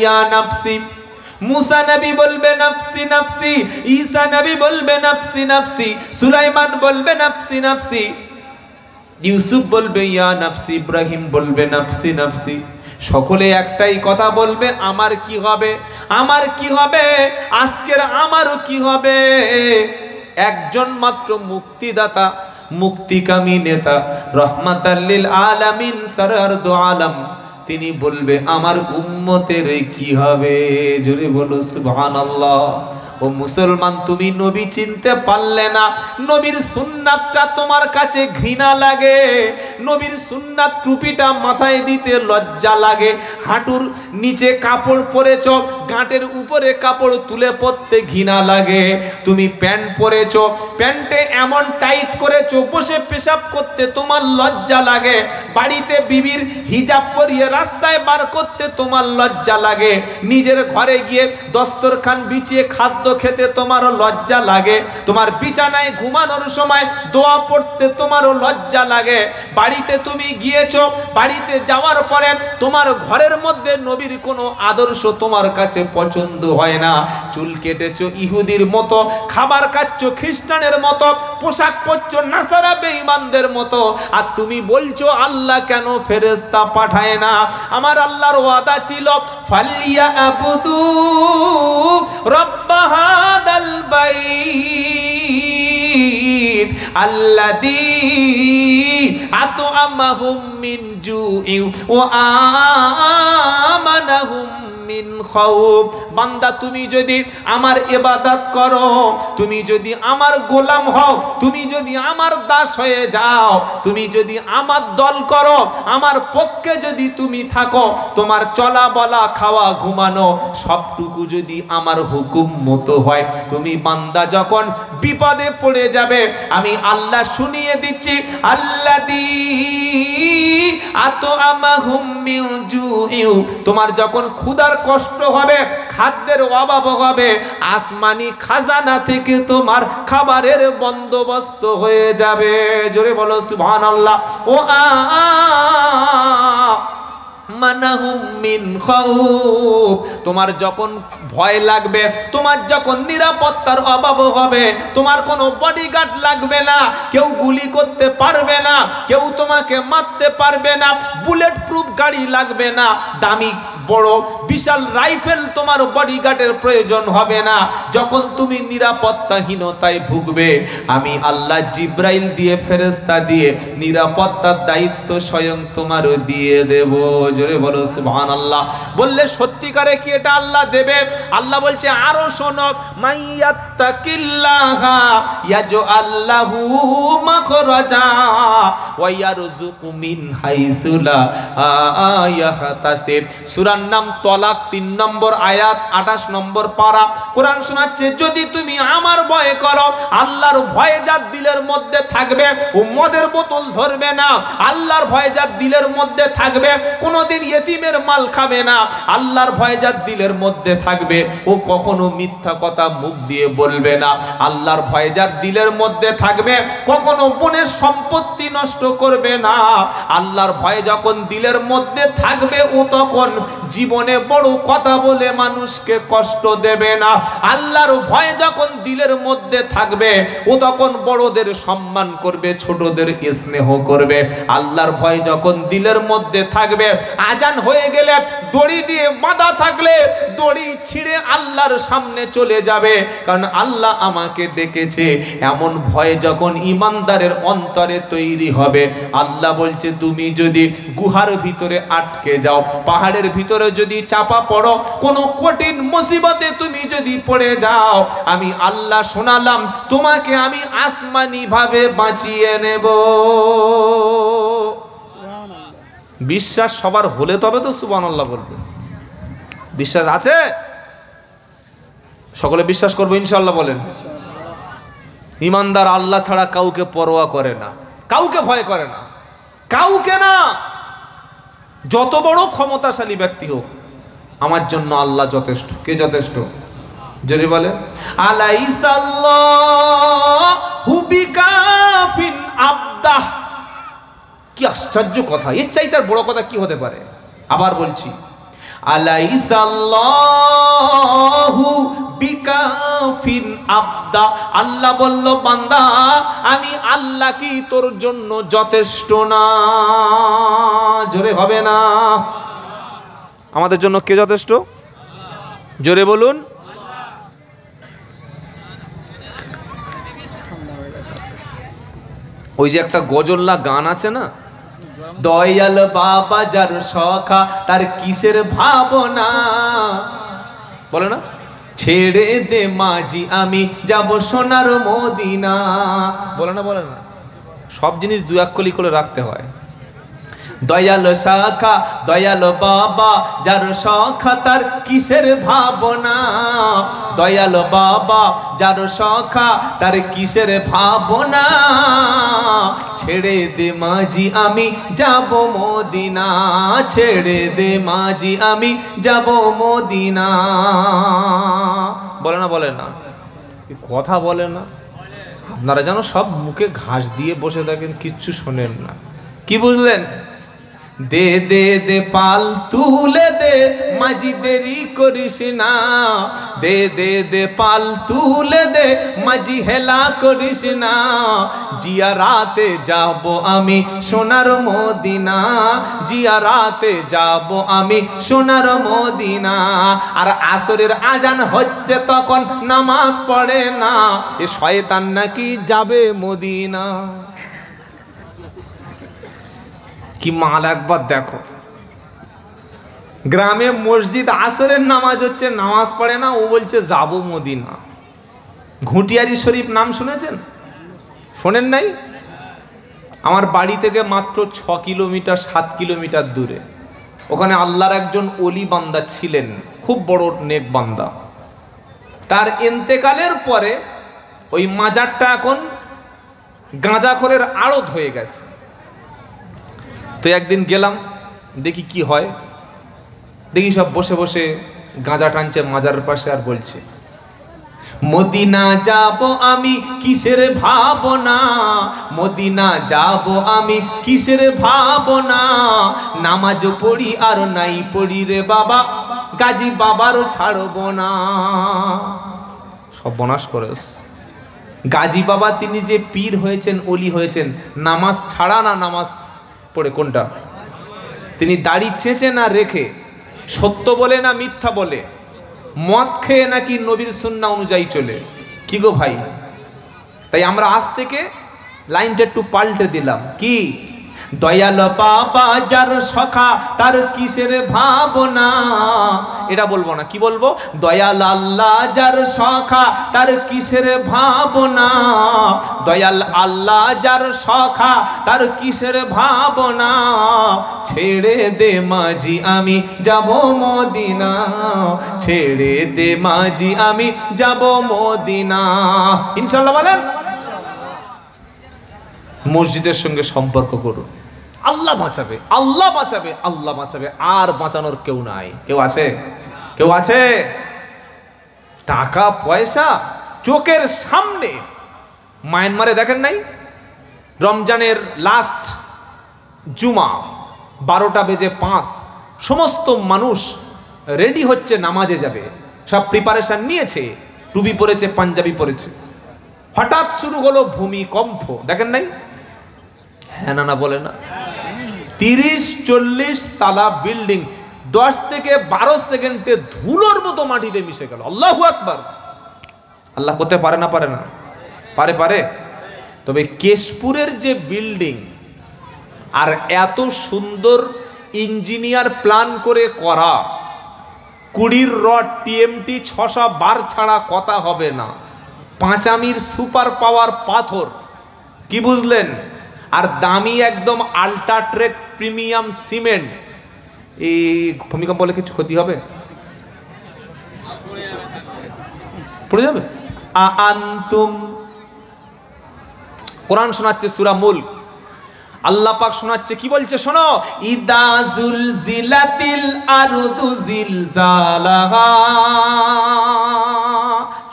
ইয়া নাফসি, মুসা নবী বলবে নাফসি নাফসি, ঈসা নবী বলবে নাফসি নাফসি, সুলাইমান বলবে নাফসি নাফসি, ইউসুফ বলবে ইয়া নাফসি, ইব্রাহিম বলবে নাফসি নাফসি। সকলে একটাই কথা বলবে, আমার কি হবে, আমার কি হবে, আজকের আমারও কি হবে। একজন মাত্র মুক্তিদাতা, মুক্তিকামী নেতা, রহমাতাল লিল আলামিন, সরওয়ার দু আলম, তিনি বলবে আমার উম্মতের কি হবে। জোরে বলো সুবহানাল্লাহ। ও মুসলমান, তুমি নবী চিনতে পারলে না, নবীর সুন্নাতটা তোমার কাছে ঘৃণা লাগে, নবীর সুন্নাত টুপিটা মাথায় দিতে লজ্জা লাগে, হাঁটুর নিচে কাপড় পরেছ, গাঁটের উপরে কাপড় তুলে পরতে ঘৃণা লাগে, তুমি প্যান্ট পরেছ, প্যান্টে এমন টাইট করেছ বসে পেশাব করতে তোমার লজ্জা লাগে, বাড়িতে বিবির হিজাব পরিয়ে রাস্তায় বার করতে তোমার লজ্জা লাগে, নিজের ঘরে গিয়ে দস্তরখান বিছিয়ে খাদ্য খেতে তোমারও লজ্জা লাগে, তোমার বিছানায় ঘুমানোর সময় দোয়া পড়তে তোমারও লজ্জা লাগে। বাড়িতে তুমি গিয়েছো, বাড়িতে যাওয়ার পরে তোমার ঘরের মধ্যে নবীর কোনো আদর্শ তোমার কাছে পছন্দ হয় না, চুল কেটেছো ইহুদির মতো, খাবার খাচ্ছ খ্রিস্টানের মতো, পোশাক পরছো নাসারা বেঈমানদের মতো, আর তুমি বলছো আল্লাহ কেন ফেরেশতা পাঠায় না। আমার আল্লাহর ওয়াদা ছিল ফালিয়া আবুদু রব্বা হাদাল বাইত আল্লাযী আত'আমাহুম মিন জু'ইন ওয়া আমানাহুম মিন খাউফ। বান্দা, তুমি যদি আমার ইবাদত করো, তুমি যদি আমার গোলাম হও, তুমি যদি আমার দাস হয়ে যাও, তুমি যদি আমার দল করো, আমার পক্ষে যদি তুমি থাকো, তোমার চলা বলা খাওয়া ঘুমানো সবটুকু যদি আমার হুকুম মতো হয়, তুমি বান্দা যখন বিপদে পড়ে যাবে, আমি আল্লাহ শুনিয়ে দিচ্ছি আল্লাযী আত'আমাহুম মিন জু'ইন, তোমার যখন ক্ষুধার কষ্ট হবে, খাদ্যের অভাব হবে, আসমানি খাজানা থেকে তোমার খাবারের বন্দোবস্ত হয়ে যাবে। জোরে বলো সুবহানাল্লাহ। ও মানাহুম মিন খাউফ, তোমার যখন ভয় লাগবে, তোমার যখন নিরাপত্তার অভাব হবে, তোমার কোনো বডিগার্ড লাগবে না, কেউ গুলি করতে পারবে না, কেউ তোমাকে মারতে পারবে না, বুলেট প্রুফ গাড়ি লাগবে না, দামি বড় বিশাল রাইফেল তোমার বডিগার্ডের প্রয়োজন হবে না, যখন তুমি নিরাপত্তাহীনতায় ভুগবে, আমি আল্লাহ জিব্রাইল দিয়ে, ফেরেশতা দিয়ে নিরাপত্তার দায়িত্ব স্বয়ং তোমারও দিয়ে দেব। জোরে বলো সুবহানাল্লাহ। বললে সত্যিকারে কি এটা আল্লাহ দেবে? আল্লাহ বলছে আরো শোনো, মাইয়াত্তাকিল্লাহা ইয়াজআল লাহু মাখরাজা ওয়া ইয়ারযুকু মিন হাইসু লা ইয়াহতাসিব। সূরার নাম তলাক, 3 নম্বর আয়াত, 28 নম্বর পারা। কোরআন শোনাচ্ছে, যদি তুমি আমার ভয় করো, আল্লাহর ভয় যার দিলের মধ্যে থাকবে, ও মদের বোতল ধরবে না, আল্লাহর ভয় যার দিলের মধ্যে থাকবে, কোনোদিন ইয়েতিমের মাল খাবে না, আল্লাহর ভয় যার দিলের মধ্যে থাকবে, ও কখনো মিথ্যা কথা মুখ দিয়ে বলবে না, আল্লাহর ভয় যার দিলের মধ্যে থাকবে, কখনো বোনের সম্পত্তি নষ্ট করবে না, আল্লাহর ভয় যখন দিলের মধ্যে থাকবে, ও তখন জীবনে বড় কথা বলে মানুষকে কষ্ট দেবে না, আল্লাহর ভয় যখন দিলের মধ্যে থাকবে, ও তখন বড়দের সম্মান করবে, ছোটদের স্নেহ করবে, আল্লাহর ভয় যখন দিলের মধ্যে থাকবে, আজান হয়ে গেলে দড়ি দিয়ে বাঁধা থাকলে দড়ি ছিঁড়ে আল্লাহর সামনে চলে যাবে, কারণ আল্লাহ আমাকে ডেকেছে। এমন ভয় যখন ইমানদারের অন্তরে তৈরি হবে, আল্লাহ বলছে তুমি যদি গুহার ভিতরে আটকে যাও, পাহাড়ের ভিতরে যদি চাপা পড়ো, কোনো কঠিন মুসিবতে তুমি যদি পড়ে যাও, আমি আল্লাহ শোনালাম তোমাকে আমি আসমানি ভাবে বাঁচিয়ে নেব। বিশ্বাস সবার হলে তবে তো সুবহানাল্লাহ বলবে। বিশ্বাস আছে? সকলে বিশ্বাস করবো ইনশাআল্লাহ বলেন। ইমানদার আল্লাহ ছাড়া কাউকে পরোয়া করে না, কাউকে ভয় করে না, কাউকে না। যত বড় ক্ষমতাশালী ব্যক্তি হোক, আমার জন্য আল্লাহ যথেষ্ট। কে যথেষ্ট? যদি বলেন আলাইসাল্লাহু বিকাফিন আবদাহ। কি আশ্চর্য কথা, এর চাইতে আর বড় কথা কি হতে পারে? আবার বলছি, আলাইসাল্লাহু বিকাফিন আবদা, আল্লাহ বলল বান্দা আমি আল্লাহ কি তোর জন্য যথেষ্ট না? জোরে হবে না? আমাদের জন্য কে যথেষ্ট? জোরে বলুন। ওই যে একটা গজল্লা গান আছে না, দয়াল বাবা যার সখা তার কিসের ভাবনা, বলে না, ছেড়ে দে মাঝি আমি যাব সোনার মদিনা, বলে না? বলে না? সব জিনিস দু এক কলি করে রাখতে হয়। দয়াল শাখা দয়াল বাবা যার সখা তার কিসের ভাবনা, দয়াল বাবা যার সখা তার কিসের ভাবনা, ছেড়ে দে মাঝি আমি যাব মদিনা, ছেড়ে দে মাঝি আমি যাব মদিনা। বলে না? বলে না? কথা বলে না? আপনারা যেন সব মুখে ঘাস দিয়ে বসে থাকেন, কিচ্ছু শোনেন না। কি বুঝলেন? দে দে দে পাল তুলে দে মাঝি দেরি করিস না, দে দে দে পাল তুলে দে মাঝি হেলা করিস না, জিয়ারাতে যাব আমি সোনার মদিনা, জিয়ারাতে যাব আমি সোনার মদিনা। আর আসরের আজান হচ্ছে তখন নামাজ পড়ে না, এ শয়তান নাকি যাবে মদিনা। কি মাল একবার দেখো, গ্রামে মসজিদ আসরের নামাজ হচ্ছে, নামাজ পড়ে না, ও বলছে যাব মদিনা। ঘুটিয়ারি শরীফ নাম শুনেছেন? শোনেন নাই? আমার বাড়ি থেকে মাত্র 6 কিলোমিটার 7 কিলোমিটার দূরে, ওখানে আল্লাহর একজন ওলি বান্দা ছিলেন, খুব বড় নেক বান্দা। তার ইন্তেকালের পরে ওই মাজারটা এখন গাঁজাখোরের আড়ত হয়ে গেছে। তো একদিন গেলাম, দেখি কি হয়। দেখি সব বসে বসে গাঁজা টানছে মাজারের পাশে, আর বলছে মদিনা যাব আমি কিসের ভাবনা, মদিনা যাব আমি কিসের ভাবনা, নামাজ পড়ি আর নাই পড়ি রে বাবা, গাজী বাবারও ছাড়ব না। সব বনাশ করে গাজী বাবা তিনি যে পীর হয়েছেন, ওলি হয়েছেন, নামাজ ছাড়া না নামাজ পড়ে কোনটা? তিনি দাড়ি চেঁচে না রেখে, সত্য বলে না মিথ্যা বলে, মদ খেয়ে নাকি নবীর সুন্নাহ অনুযায়ী চলে? কি গো ভাই? তাই আমরা আজ থেকে লাইনটা একটু পাল্টে দিলাম। কি? দয়াল বাবা যার সখা তার কিসের ভাবনা, এটা বলবো না। কি বলবো? দয়াল আল্লাহ যার সখা তার কিসের ভাবনা, দয়াল আল্লাহ যার সখা তার কিসের ভাবনা, ছেড়ে দে মাঝি আমি যাব মদিনা, ছেড়ে দে মাঝি আমি যাব মদিনা। ইনশাআল্লাহ বলেন। মসজিদের সঙ্গে সম্পর্ক করুন, আল্লাহ বাঁচাবে, আল্লাহ বাঁচাবে, আল্লাহ বাঁচাবে, আর বাঁচানোর কেউ নাই। কেউ আছে? কেউ আছে? টাকা পয়সা চোখের সামনে। মায়ানমারে দেখেন নাই, রমজানের লাস্ট জুমা 12:05 সমস্ত মানুষ রেডি হচ্ছে, নামাজে যাবে, সব প্রিপারেশন নিয়েছে, টুপি পরেছে, পাঞ্জাবি পরেছে। হঠাৎ শুরু হলো ভূমিকম্প, দেখেন নাই? হ্যাঁ না? বলে না? 30-40 তালা বিল্ডিং 10 থেকে 12 সেকেন্ডে ধুলোর মতো মাটিতে মিশে গেল। আল্লাহু আকবার। আল্লাহ করতে পারে না? পারে না? পারে, পারে। তবে কেশপুরের যে বিল্ডিং, আর এত সুন্দর ইঞ্জিনিয়ার প্ল্যান করে করা, 20 রড টিএমটি 600 বার ছাড়া কথা হবে না, পাঁচামির সুপার পাওয়ার পাথর। কি বুঝলেন? আর দামি একদম আল্ট্রাট্রেক প্রিমিয়াম সিমেন্ট। এই ভূমিকম্প হলে কিছু ক্ষতি হবে? পড়ে যাবে। আনতুম, কোরআন শোনাচ্ছে সূরা মুলক, আল্লাহ পাক শোনাচ্ছে, কি বলছে শোনো, ইদা জুলজিলাতিল আরদু জিলজালাহা,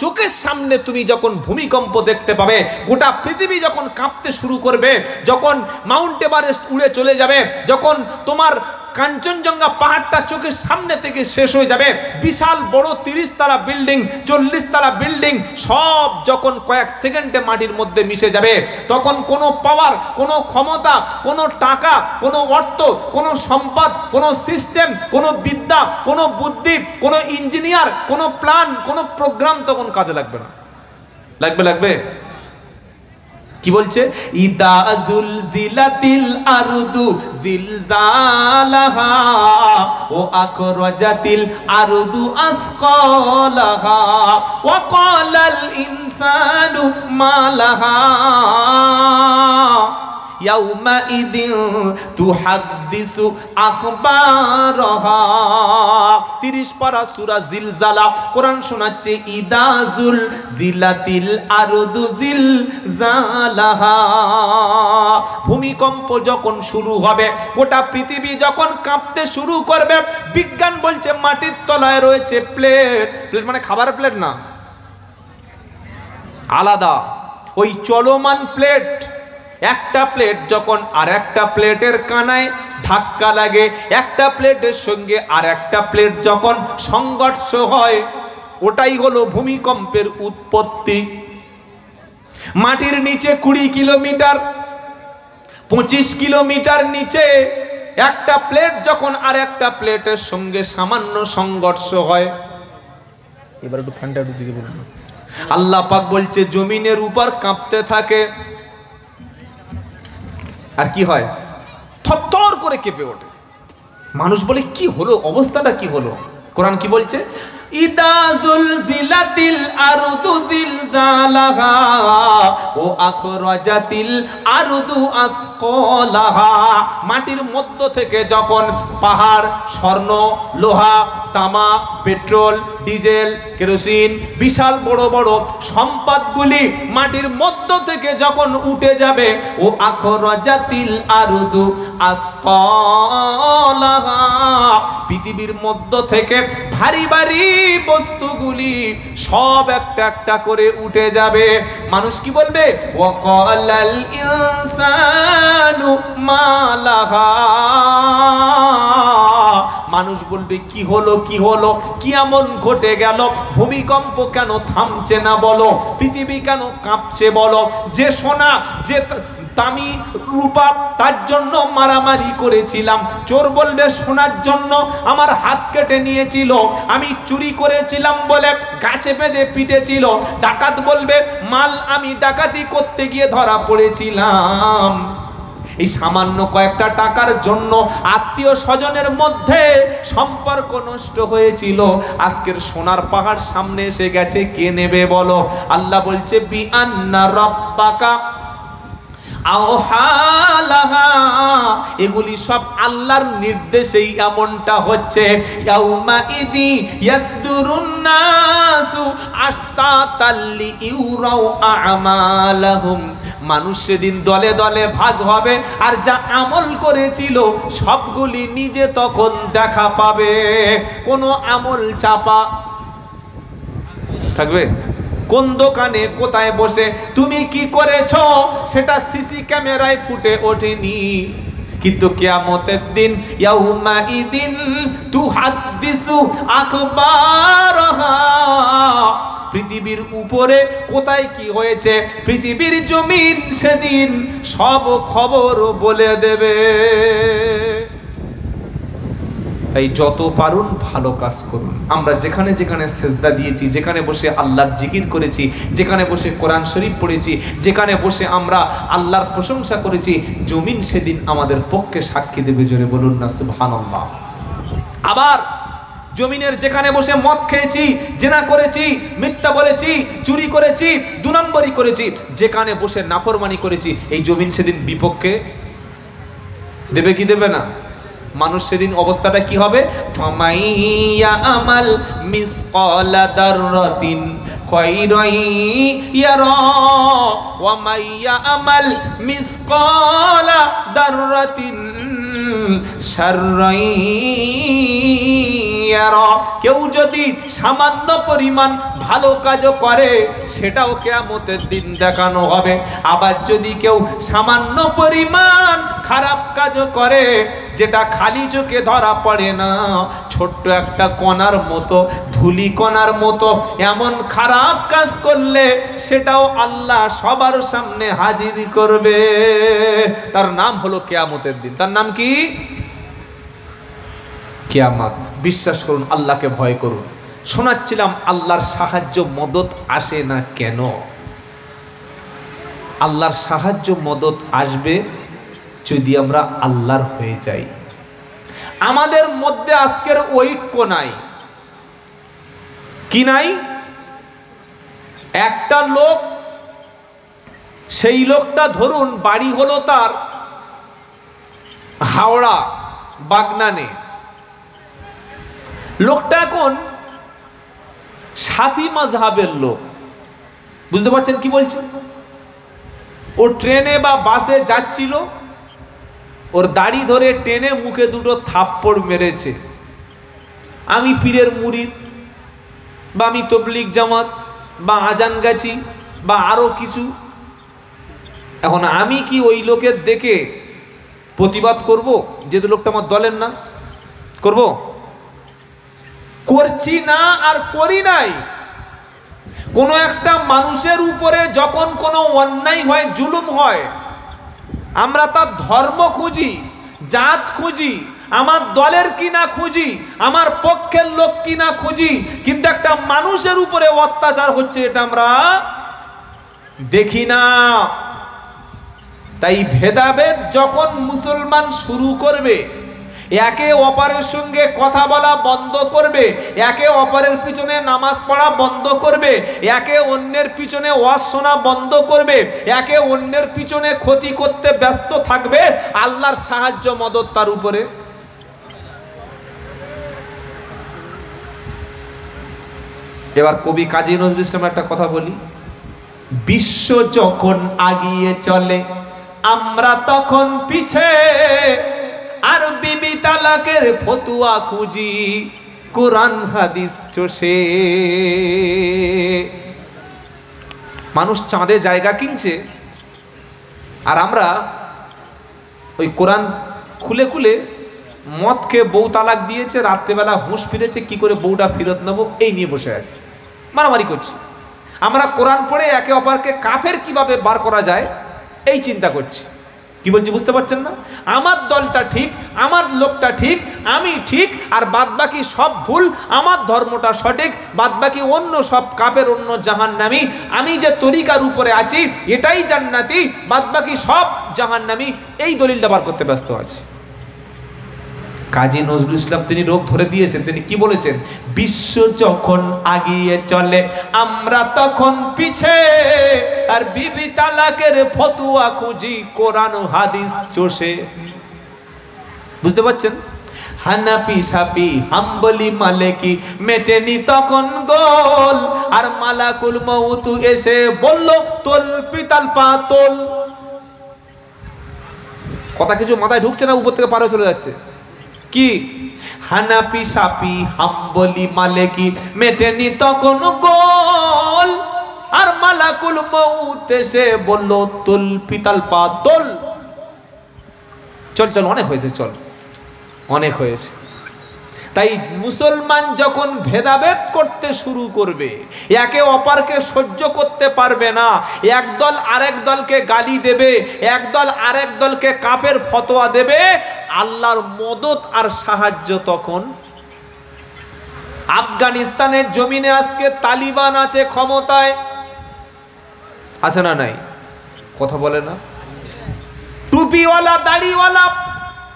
চোখের সামনে তুমি যখন ভূমিকম্প দেখতে পাবে, গোটা পৃথিবী যখন কাঁপতে শুরু করবে, যখন মাউন্ট এভারেস্ট উড়ে চলে যাবে, যখন তোমার কাঞ্চনজঙ্ঘা পাহাড়টা চোখের সামনে থেকে শেষ হয়ে যাবে, বিশাল বড় 30 তলা বিল্ডিং, 40 তলা বিল্ডিং সব যখন কয়েক সেকেন্ডে মাটির মধ্যে মিশে যাবে, তখন কোনো পাওয়ার, কোনো ক্ষমতা, কোনো টাকা, কোনো অর্থ, কোনো সম্পদ, কোনো সিস্টেম, কোনো বিদ্যা, কোনো বুদ্ধি, কোনো ইঞ্জিনিয়ার, কোনো প্ল্যান, কোনো প্রোগ্রাম তখন কাজে লাগবে না। লাগবে কি বলছে? ইদা জুলজিলাতিল আরদু জিলজালাহা ও আকরাজাতিল আরদু আসকালাহা ওয়া ক্বালাল ইনসানু মা লাহা ইয়াউমাইদিন তুহাদ্দিসু আখবারাহা। 30 পারা সূরা জিলজালা কোরআন শোনাচ্ছে ইদাজুল জিলাতিল আরদু জিলজালাহা। ভূমিকম্প যখন শুরু হবে, গোটা পৃথিবী যখন কাঁপতে শুরু করবে, বিজ্ঞান বলছে মাটির তলায় রয়েছে প্লেট। প্লেট মানে খাবার প্লেট না, আলাদা ওই চলমান প্লেট। একটা প্লেট যখন আর একটা প্লেটের কানায় ধাক্কা লাগে, একটা প্লেটের সঙ্গে আর একটা প্লেট যখন সংঘর্ষ হয়, ওটাই হলো ভূমিকম্পের উৎপত্তি। মাটির নিচে 20 কিলোমিটার, 25 কিলোমিটার নিচে একটা প্লেট যখন আর একটা প্লেটের সঙ্গে সামান্য সংঘর্ষ হয়, এবার একটু ফ্যানটা একটু দিকে বলুন। আল্লাহ পাক বলছে জমিনের উপর কাঁপতে থাকে, আর কি হয়? থরথর করে কেঁপে ওঠে। মানুষ বলে কি হলো, অবস্থাটা কি হলো? কোরআন কি বলছে? ইদা জুলজিলাতিল আরদু জিলজালাহা ও আকরাজাতিল আরদু আসকালাহা। মাটির মধ্য থেকে যখন পাহাড়, স্বর্ণ, লোহা, তামা, পেট্রোল, ডিজেল, কেরোসিন, বিশাল বড় বড় সম্পদগুলি মাটির মধ্য থেকে যখন উঠে যাবে, ও আকরাজাতিল আরদু আসকালাহা, পৃথিবীর মধ্য থেকে ভারী ভারী বস্তুগুলি সব একটা একটা করে উঠে যাবে। মানুষ কি বলবে? ওয়াকালাল ইনসানু মা লাহা। মানুষ বলবে কি হলো, কি হলো, কি এমন ঘটে গেল? ভূমিকম্প কেন থামছে না বলো? পৃথিবী কেন কাঁপছে বলো? যে সোনা, যে দামি রূপা, তার জন্য মারামারি করেছিলাম। চোর বলবে সোনার জন্য আমার হাত কেটে নিয়েছিল, আমি চুরি করেছিলাম বলে গাছে বেঁধে পিটেছিল। ডাকাত বলবে মাল আমি ডাকাতি করতে গিয়ে ধরা পড়েছিলাম। এই সামান্য কয়েকটা টাকার জন্য আত্মীয় স্বজনের মধ্যে সম্পর্ক নষ্ট হয়েছিল, আজকের সোনার পাহাড় সামনে এসে গেছে, কে নেবে বলো? আল্লাহ বলছে বি আন্না রাব্বাকা আওহালাহা, এগুলি সব আল্লাহর নির্দেশেই এমনটা হচ্ছে। ইয়াউমাইদি ইয়াসদুরুন নাসু আশতাতাল লিইউরাউ আমালাহুম। মানুষ সেদিন দলে দলে ভাগ হবে, আর যা আমল করেছিল সবগুলি নিজে তখন দেখা পাবে। কোনো আমল চাপা থাকবে? কোন দোকানে কোথায় বসে তুমি কি করেছো সেটা সিসি ক্যামেরায় ফুটে ওঠেনি, কিন্তু কিয়ামতের দিন ইয়াউমাইদিন তুহাদ্দিসু আখবারাহা, পৃথিবীর উপরে কোথায় কি হয়েছে, পৃথিবীর জমিন সেদিন সব খবর বলে দেবে। তাই যত পারুন ভালো কাজ করুন। আমরা যেখানে যেখানে সেজদা দিয়েছি, যেখানে বসে আল্লাহর জিকির করেছি, যেখানে বসে কোরআন শরীফ পড়েছি, যেখানে বসে আমরা আল্লাহর প্রশংসা করেছি, জমিন সেদিন আমাদের পক্ষে সাক্ষী দেবে। জোরে বলুন না সুবহানাল্লাহ। আবার জমিনের যেখানে বসে মদ খেয়েছি, জেনা করেছি, মিথ্যা বলেছি, চুরি করেছি, 2 নম্বরই করেছি, যেখানে বসে নাফরমানি করেছি, এই জমিন সেদিন বিপক্ষে দেবে কি দেবে না? মানুষ সেদিন অবস্থাটা কি হবে? ফামাইয়া আমাল মিসকালা দাররাতিন খায়রান ইয়ারা ওয়া মাইয়া আমাল মিসকালা দাররাতিন শাররান ইয়ারা, কেউ যদি সামান্য পরিমাণ ভালো কাজও করে সেটাও কিয়ামতের দিন দেখানো হবে। আবার যদি কেউ সামান্য পরিমাণ খারাপ কাজও করে যেটা খালি চোখে ধরা পড়ে না, ছোট্ট একটা কণার মতো, ধুলি কণার মতো এমন খারাপ কাজ করলে সেটাও আল্লাহ সবার সামনে হাজির করবে। তার নাম হলো কিয়ামতের দিন। তার নাম কি? কিয়ামত। বিশ্বাস করুন, আল্লাহকে ভয় করুন। শোনাচ্ছিলাম আল্লাহর সাহায্য মদত আসে না কেন? আল্লাহর সাহায্য মদত আসবে যদি আমরা আল্লাহর হয়ে যাই। আমাদের মধ্যে আজকের ঐক্য নাই। কি নাই? একটা লোক, সেই লোকটা ধরুন বাড়ি হলো তার হাওড়া বাগনানে, লোকটা এখন শাফি মাযহাবের লোক। বুঝতে পারছেন কি বলছেন? ও ট্রেনে বা বাসে যাচ্ছিল, ওর দাড়ি ধরে টেনে মুখে দুটো থাপ্পড় মেরেছে। আমি পীরের মুরিদ, বা আমি তবলিগ জামাত, বা আজান গাছি, বা আরো কিছু। এখন আমি কি ওই লোকের দেখে প্রতিবাদ করব যেহেতু লোকটা আমার দলের না? করব? করছি না আর করি নাই। কোনো একটা মানুষের উপরে যখন কোনো অন্যায় হয়, জুলুম হয়, আমরা তার ধর্ম খুঁজি, জাত খুঁজি, আমার দলের কি না খুঁজি, আমার পক্ষের লোক কি না খুঁজি, কিন্তু একটা মানুষের উপরে অত্যাচার হচ্ছে এটা আমরা দেখি না। তাই ভেদাভেদ যখন মুসলমান শুরু করবে, একে অপরের সঙ্গে কথা বলা বন্ধ করবে, একে অপরের পিছনে নামাজ পড়া বন্ধ করবে, একে অন্যের পিছনে ওয়াজ শোনা বন্ধ করবে, একে অন্যের পিছনে ক্ষতি করতে ব্যস্ত থাকবে, আল্লাহর সাহায্য মদত তার উপরে। এবার কবি কাজী নজরুল ইসলামের একটা কথা বলি। বিশ্ব যখন আগিয়ে চলে আমরা তখন পিছে, আর বিবি তালাকের ফতুয়া খুঁজি কোরআন হাদিস চষে। মানুষ চাঁদে জায়গা কিনছে আর আমরা ওই কোরআন খুলে খুলে মদ খেয়ে বউ তালাক দিয়েছে, রাত্রেবেলা হুঁশ ফিরেছে, কি করে বউটা ফেরত নেবো এই নিয়ে বসে আছে, মারামারি করছি। আমরা কোরআন পড়ে একে অপরকে কাফের কিভাবে বার করা যায় এই চিন্তা করছি। কি বলছি বুঝতে পারছেন না? আমার দলটা ঠিক, আমার লোকটা ঠিক, আমি ঠিক, আর বাদবাকি সব ভুল, আমার ধর্মটা সঠিক, বাদবাকি অন্য সব কাফের, অন্য জাহান্নামী। আমি যে তরিকার উপরে আছি এটাই জান্নাতি, বাদবাকি সব জাহান্নামী। এই দলিলটা বার করতে ব্যস্ত আছে। কাজী নজরুল ইসলাম তিনি রোগ ধরে দিয়েছেন। তিনি কি বলেছেন? বিশ্ব যখন আগিয়ে চলে আমরা তখন পিছে, আর বিবি তালাকের ফতুয়া খুঁজি কোরআন হাদিস চষে। বুঝতে পারছেন? হানাফি শাফি হাম্বলি মালিকি মেটেনি তখন গোল, আর মালাকুল মউত এসে বলল তোল পিতাল পা তোল। কথা কিছু মাথায় ঢুকছে না, উপর থেকে পারে চলে যাচ্ছে। কি? হানাফি শাফি হাম্বলি মালিকি মেটেনি তখন গোল, আর মালাকুল মউত এসে বলল তোল পিতাল পা তোল। চল চল, অনেক হয়েছে, চল অনেক হয়েছে। তাই মুসলমান যখন ভেদাভেদ করতে শুরু করবে, একে অপরকে সহ্য করতে পারবে না, একদল আরেক দলকে গালি দেবে, একদল আরেক দলকে কাফের ফতোয়া দেবে, আল্লাহর মদত আর সাহায্য তখন। আফগানিস্তানের জমিনে আজকে তালিবান আছে ক্ষমতায়, আছে না নাই? কথা বলে না? টুপিওয়ালা দাড়িওয়ালা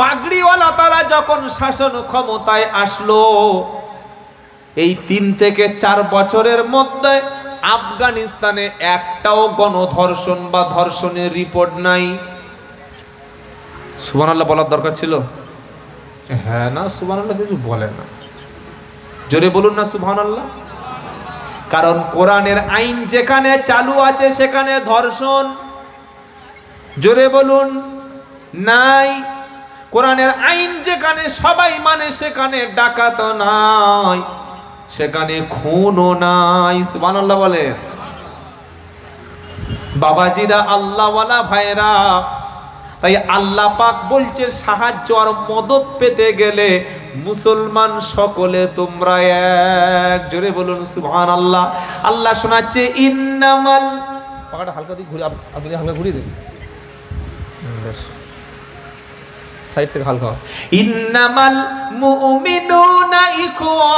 পাগড়িওয়ালা তারা যখন শাসন ক্ষমতায় আসলো, এই 3 থেকে 4 বছরের মধ্যে আফগানিস্তানে একটাও গণধর্ষণ বা ধর্ষণের রিপোর্ট নাই। সুবহানাল্লাহ বলার দরকার ছিল? হ্যাঁ না, সুবহানাল্লাহ কিছু বলে না, জোরে বলুন না সুবহানাল্লাহ। কারণ কোরআনের আইন যেখানে চালু আছে সেখানে ধর্ষণ, জোরে বলুন, নাই। কোরআনের আইন যেখানে সবাই মানে সেখানে ডাকাত নাই, সেখানে খুনও নাই। সুবহানাল্লাহ বলে। বাবাজিরা, আল্লাহওয়ালা ভাইরা, তাই আল্লাহ পাক বলছে সাহায্য আর মদত পেতে গেলে মুসলমান সকলে তোমরা এক। জোরে বলুন সুবহানাল্লাহ। আল্লাহ শোনাচ্ছে ইন্নামাল, পাখাটা হালকা দিয়ে ঘুরে, আপনি হালকা ঘুরিয়ে দিন সাইড থেকে হালকা। ইন্নামাল মুমিনুনা ইখওয়া,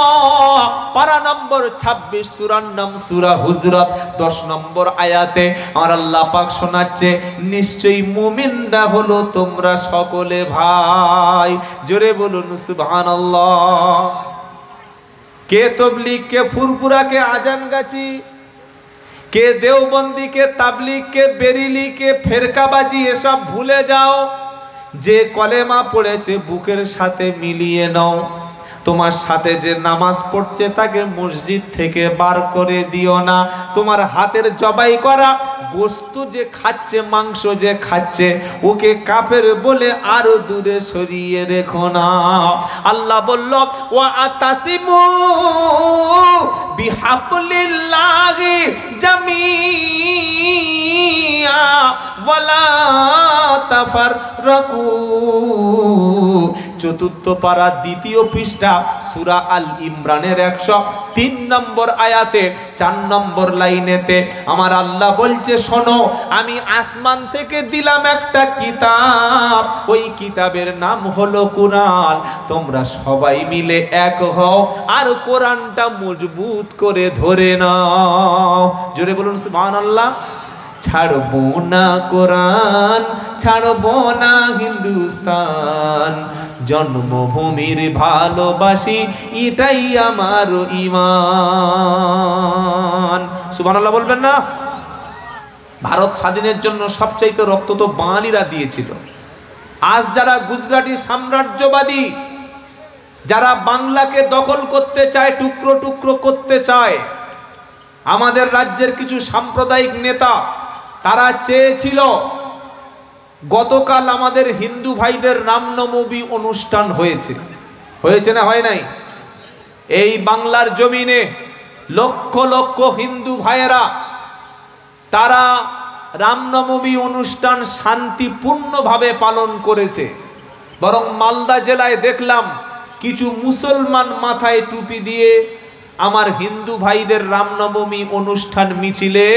পারা নম্বর 26 সূরার নাম সূরা হুজরাত 10 নম্বর আয়াতে আমার আল্লাহ পাক শোনাচ্ছে নিশ্চয়ই মুমিনরা হলো তোমরা সকলে ভাই। জোরে বলুন সুবহানাল্লাহ। কে তবলিগ, কে ফুরফুরা, কে আজানগাছি, কে দেওবন্দি, কে তাবলিগ, কে বেরিলি, কে ফেরকাবাজি, এসব ভুলে যাও। যে কলেমা পড়েছে বুকের সাথে মিলিয়ে নাও। তোমার সাথে যে নামাজ পড়ছে তাকে মসজিদ থেকে বার করে দিও না। তোমার হাতের জবাই করা গোশত যে খাচ্ছে, মাংস যে খাচ্ছে, ওকে কাফের বলে আরো দূরে সরিয়ে রেখো না। আল্লাহ বলল ওয়া আতাসিমু বিহাবলিল্লাহি জামিআ ওয়ালা তাফাররাকু। চতুর্থ পারা দ্বিতীয় পৃষ্ঠা সূরা আল ইমরানের 103 নম্বর আয়াতে 4 নম্বর লাইনেতে আমার আল্লাহ বলছে শোনো, আমি আসমান থেকে দিলাম একটা কিতাব, ওই কিতাবের নাম হলো কোরআন। তোমরা সবাই মিলে এক হও আর কোরআনটা মজবুত করে ধরে নাও। জোরে বলুন সুবহানাল্লাহ। ছাড়বো না কোরআন, ছাড়বো না হিন্দুস্তান, জন্মভূমির ভালোবাসি এটাই আমার ঈমান। সুবহানাল্লাহ বলবেন না? ভারত স্বাধীনের জন্য সবচাইতে রক্ত তো বাঙালিরা দিয়েছিল। আজ যারা গুজরাটি সাম্রাজ্যবাদী, যারা বাংলাকে দখল করতে চায়, টুকরো টুকরো করতে চায়, আমাদের রাজ্যের কিছু সাম্প্রদায়িক নেতা তারা চেয়েছিল গতকাল আমাদের হিন্দু ভাইদের রামনবমী অনুষ্ঠান হয়েছে, হয়েছে না হয় নাই? এই বাংলার জমিনে লক্ষ লক্ষ হিন্দু ভাইয়েরা তারা রামনবমী অনুষ্ঠান শান্তিপূর্ণভাবে পালন করেছে। বরং মালদা জেলায় দেখলাম কিছু মুসলমান মাথায় টুপি দিয়ে আমার হিন্দু ভাইদের রামনবমী অনুষ্ঠান মিছিলে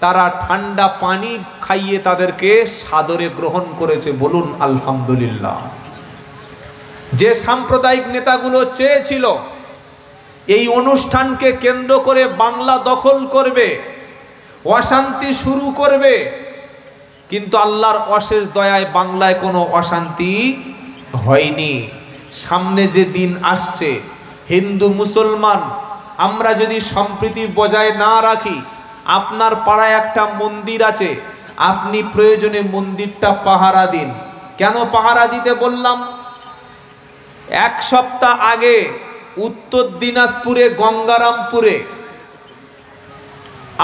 তারা ঠান্ডা পানি খাইয়ে তাদেরকে সাদরে গ্রহণ করেছে। বলুন আলহামদুলিল্লাহ। যে সাম্প্রদায়িক নেতাগুলো চেয়েছিল এই অনুষ্ঠানকে কেন্দ্র করে বাংলা দখল করবে, অশান্তি শুরু করবে, কিন্তু আল্লাহর অশেষ দয়ায় বাংলায় কোনো অশান্তি হয়নি। সামনে যে দিন আসছে, হিন্দু মুসলমান আমরা যদি সম্প্রীতি বজায় না রাখি, আপনার পাড়ায় একটা মন্দির আছে, আপনি প্রয়োজনে মন্দিরটা পাহারা দিন। কেন পাহারা দিতে বললাম? 1 সপ্তাহ আগে উত্তর দিনাজপুরে গঙ্গারামপুরে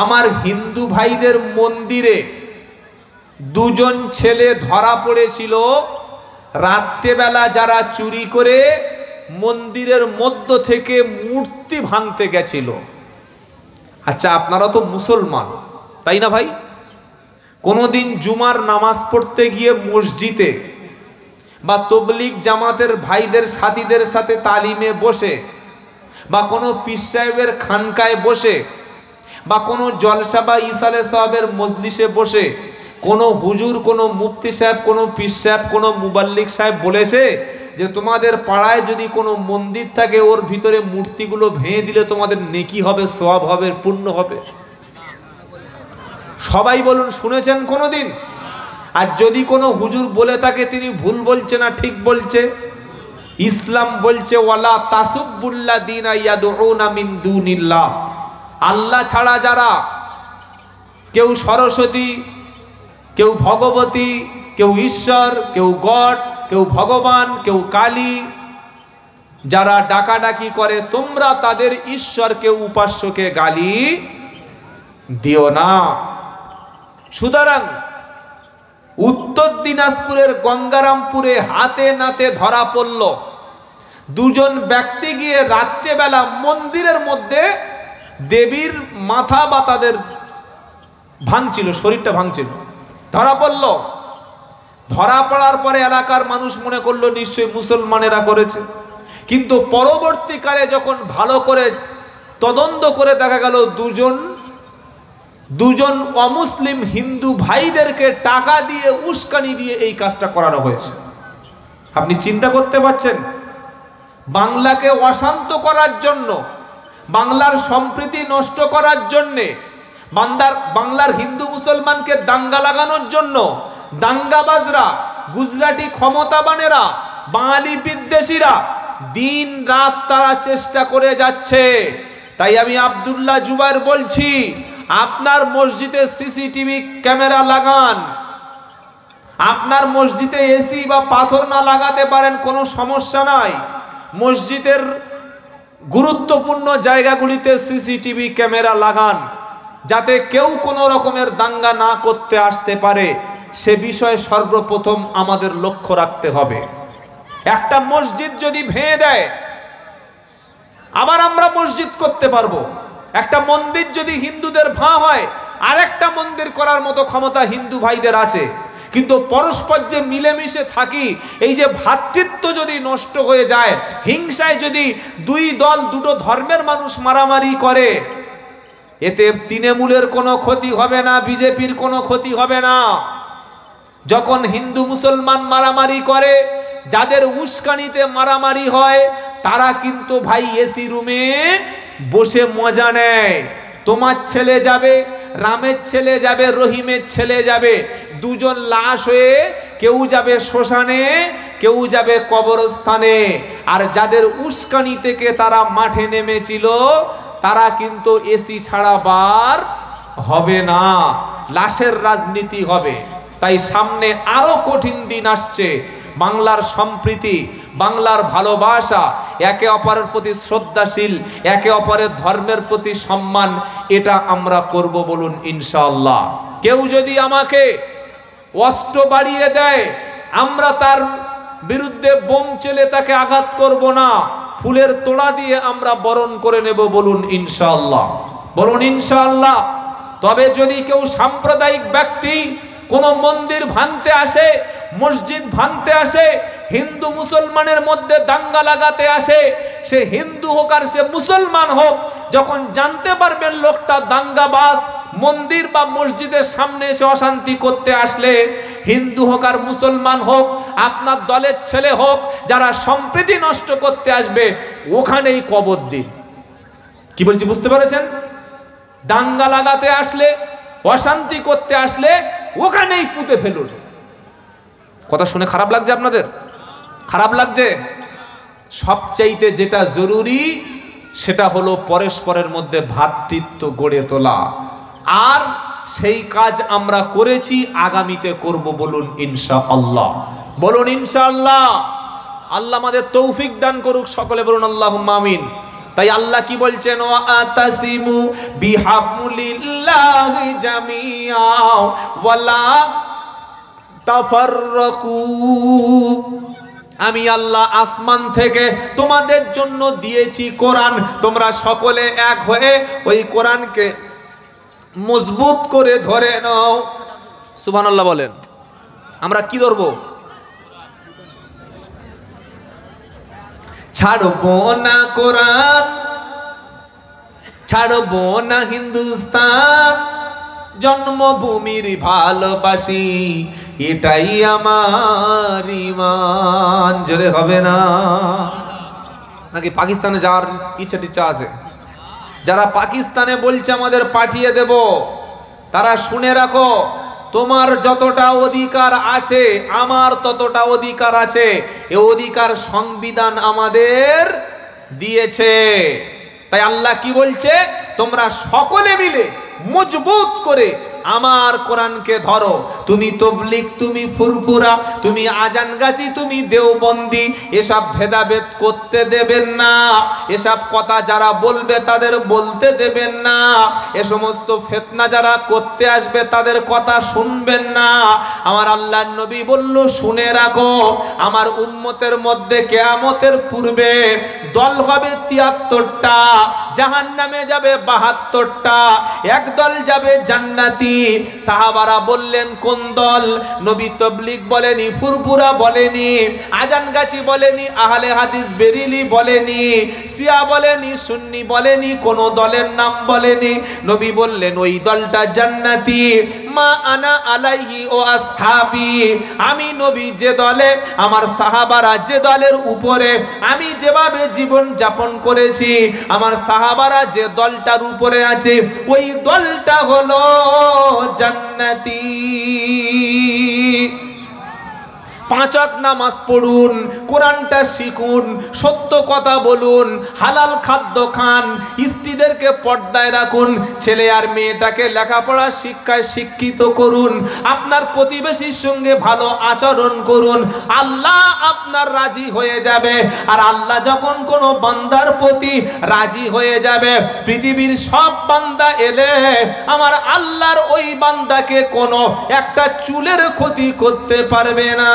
আমার হিন্দু ভাইদের মন্দিরে 2 জন ছেলে ধরা পড়েছিল। রাত্রেবেলা যারা চুরি করে মন্দিরের মধ্য থেকে মূর্তি ভাঙতে গেছিল। আচ্ছা, আপনারা তো মুসলমান, তাই না ভাই? কোনোদিন জুমার নামাজ পড়তে গিয়ে মসজিদে বা তবলিগ জামাতের ভাইদের সাথীদের সাথে তালিমে বসে, বা কোনো পীর সাহেবের খানকায় বসে, বা কোনো জলসা বা ইসালে সাহেবের মজলিসে বসে কোনো হুজুর, কোনো মুফতি সাহেব, কোনো পীর সাহেব, কোনো মুবাল্লিক সাহেব বলেছে যে তোমাদের পাড়ায় যদি কোনো মন্দির থাকে ওর ভিতরে মূর্তিগুলো ভেঙে দিলে তোমাদের নেকি হবে, সওয়াব হবে, পুণ্য হবে? সবাই বলুন শুনেছেন কোনোদিন? আর যদি কোনো হুজুর বলে থাকে তিনি ভুল বলছে না ঠিক বলছে? ইসলাম বলছে ওয়ালা তাসুবুল্লাযিনা ইয়াদউনা মিন দুনিল্লাহ, আল্লাহ ছাড়া যারা, কেউ সরস্বতী, কেউ ভগবতী, কেউ ঈশ্বর, কেউ গড, কেউ ভগবান, কেউ কালী, যারা ডাকাডাকি করে তোমরা তাদের ঈশ্বরকে, উপাস্যকে গালি দিও না। সুতরাং উত্তর দিনাজপুরের গঙ্গারামপুরে হাতে নাতে ধরা পড়ল। দুজন ব্যক্তি গিয়ে রাত্রেবেলা মন্দিরের মধ্যে দেবীর মাথা বা তাদের ভাঙছিল, শরীরটা ভাঙছিল, ধরা পড়ল। ধরা পড়ার পরে এলাকার মানুষ মনে করলো নিশ্চয়ই মুসলমানেরা করেছে, কিন্তু পরবর্তীকালে যখন ভালো করে তদন্ত করে দেখা গেল দুজন অমুসলিম হিন্দু ভাইদেরকে টাকা দিয়ে উস্কানি দিয়ে এই কাজটা করানো হয়েছে। আপনি চিন্তা করতে পারছেন, বাংলাকে অশান্ত করার জন্য, বাংলার সম্প্রীতি নষ্ট করার জন্যে, বাংলার হিন্দু মুসলমানকে দাঙ্গা লাগানোর জন্য দাঙ্গাবাজরা, গুজরাটি ক্ষমতাবানেরা, বাঙালি বিদ্বেষীরা দিন রাত তারা চেষ্টা করে যাচ্ছে। তাই আমি আব্দুল্লাহ জুবায়ের বলছি, আপনার মসজিদে সিসিটিভি ক্যামেরা লাগান। আপনার মসজিদে এসি বা পাথর না লাগাতে পারেন, কোনো সমস্যা নাই। মসজিদের গুরুত্বপূর্ণ জায়গাগুলিতে সিসিটিভি ক্যামেরা লাগান, যাতে কেউ কোনো রকমের দাঙ্গা না করতে আসতে পারে। সে বিষয়ে সর্বপ্রথম আমাদের লক্ষ্য রাখতে হবে। একটা মসজিদ যদি ভেঙে দেয়, আবার আমরা মসজিদ করতে পারবো। একটা মন্দির যদি হিন্দুদের ভাঙা হয়, আরেকটা মন্দির করার মতো ক্ষমতা হিন্দু ভাইদের আছে। কিন্তু পরস্পর যে মিলেমিশে থাকি, এই যে ভ্রাতৃত্ব যদি নষ্ট হয়ে যায়, হিংসায় যদি দুই দল, দুটো ধর্মের মানুষ মারামারি করে, এতে তৃণমূলের কোনো ক্ষতি হবে না, বিজেপির কোনো ক্ষতি হবে না। যখন হিন্দু মুসলমান মারামারি করে, যাদের উস্কানিতে মারামারি হয়, তারা কিন্তু ভাই এসি রুমে বসে মজা নেয়। তোমার ছেলে যাবে, রামের ছেলে যাবে, রহিমের ছেলে যাবে, দুজন লাশ হয়ে কেউ যাবে শ্মশানে, কেউ যাবে কবরস্থানে। আর যাদের উস্কানি থেকে তারা মাঠে নেমেছিল, তারা কিন্তু এসি ছাড়া বার হবে না, লাশের রাজনীতি হবে। তাই সামনে আরো কঠিন দিন আসছে। বাংলার সম্প্রীতি, বাংলার ভালোবাসা, একে অপরের প্রতি শ্রদ্ধাশীল, একে অপরের ধর্মের প্রতি সম্মান, এটা আমরা করব বলুন ইনশাআল্লাহ। কেউ যদি আমাকে অস্ত্র বাড়িয়ে দেয়, আমরা তার বিরুদ্ধে বোম চেলে তাকে আঘাত করব না, ফুলের তোড়া দিয়ে আমরা বরণ করে নেব বলুন ইনশাআল্লাহ, বলুন ইনশাআল্লাহ। তবে যদি কেউ সাম্প্রদায়িক ব্যক্তি কোন মন্দির ভাঙতে আসে, মসজিদ ভাঙতে আসে, হিন্দু মুসলমানের মধ্যে দাঙ্গা লাগাতে আসে, সে হিন্দু হোক আর সে মুসলমান হোক, যখন জানতে পারবেন লোকটা দাঙ্গাবাজ, মন্দির বা মসজিদের সামনে এসে অশান্তি করতে আসলে, হিন্দু হোক আর মুসলমান হোক, আপনার দলের ছেলে হোক, যারা সম্প্রীতি নষ্ট করতে আসবে, ওখানেই কবর দিন। কি বলছি বুঝতে পেরেছেন? দাঙ্গা লাগাতে আসলে, অশান্তি করতে আসলে, ওখানেই পুঁতে ফেলুন। কথা শুনে খারাপ লাগছে আপনাদের? খারাপ লাগছে? সবচাইতে যেটা জরুরি সেটা হলো পরস্পরের মধ্যে ভ্রাতৃত্ব গড়ে তোলা। আর সেই কাজ আমরা করেছি, আগামীতে করব বলুন ইনশাআল্লাহ, বলুন ইনশাআল্লাহ। আল্লাহ আমাদের তৌফিক দান করুক, সকলে বলুন আল্লাহুম্মা আমিন। তাই আল্লাহ কি বলছেন? ওয়া আতাসিমু বিহাবলিল্লাহি জামিআ ওয়ালা তাফাররাকু। আমি আল্লাহ আসমান থেকে তোমাদের জন্য দিয়েছি কোরআন, তোমরা সকলে এক হয়ে ওই কোরআনকে মজবুত করে ধরে নাও। সুবহানাল্লাহ বলেন। আমরা কি ধরবো? ছাড়বো না কোরআন, ছাড়বো না হিন্দুস্তান, জন্মভূমির ভালোবাসি, এটাই আমার ঈমান। জোরে হবে না? নাকি পাকিস্তানে যাওয়ার ইচ্ছা আছে? যারা পাকিস্তানে বলছে আমাদের পাঠিয়ে দেব, তারা শুনে রাখো, তোমার যতটা অধিকার আছে আমার ততটা অধিকার আছে। এই অধিকার সংবিধান আমাদের দিয়েছে। তাই আল্লাহ কি বলছে? তোমরা সকলে মিলে মজবুত করে আমার কোরআনকে ধরো। তুমি তবলিগ, তুমি ফুরফুরা, তুমি আজানগাছি, তুমি দেওবন্দি, এসব ভেদাভেদ করতে দেবেন না। এসব কথা যারা বলবে তাদের বলতে দেবেন না। এ সমস্ত ফিতনা যারা করতে আসবে তাদের কথা শুনবেন না। আমার আল্লাহর নবী বলল, শুনে রাখো, আমার উম্মতের মধ্যে কিয়ামতের পূর্বে দল হবে 73টা, জাহান্নামে যাবে 72টা, একদল যাবে জান্নাতি। সাহাবারা বললেন, কোন দল? নবী তবলিগ বলেনি, ফুরফুরা বলেনি, আজানগাছি বলেনি, আহলে হাদিস বেরিলি বলেনি, শিয়া বলেনি, সুন্নি বলেনি, কোন দলের নাম বলেনি। নবী বললেন, ওই দলটা জান্নাতি। মা আনা আলাইহি ও আসহাবি, আমি নবী যে দলে, আমার সাহাবারা যে দলের উপরে আমি যেভাবে জীবন যাপন করেছি, আমার সাহাবারা যে দলটার উপরে আছে, ওই দলটা হলো জান্নাতি। 5 ওয়াক্ত নামাজ পড়ুন, কোরআনটা শিখুন, সত্য কথা বলুন, হালাল খাদ্য খান, স্ত্রীদেরকে পর্দায় রাখুন, ছেলে আর মেয়েটাকে লেখাপড়া শিক্ষায় শিক্ষিত করুন, আপনার প্রতিবেশীর সঙ্গে ভালো আচরণ করুন। আল্লাহ আপনার রাজি হয়ে যাবে। আর আল্লাহ যখন কোনো বান্দার প্রতি রাজি হয়ে যাবে, পৃথিবীর সব বান্দা এলে আমার আল্লাহর ওই বান্দাকে কোনো একটা চুলের ক্ষতি করতে পারবে না।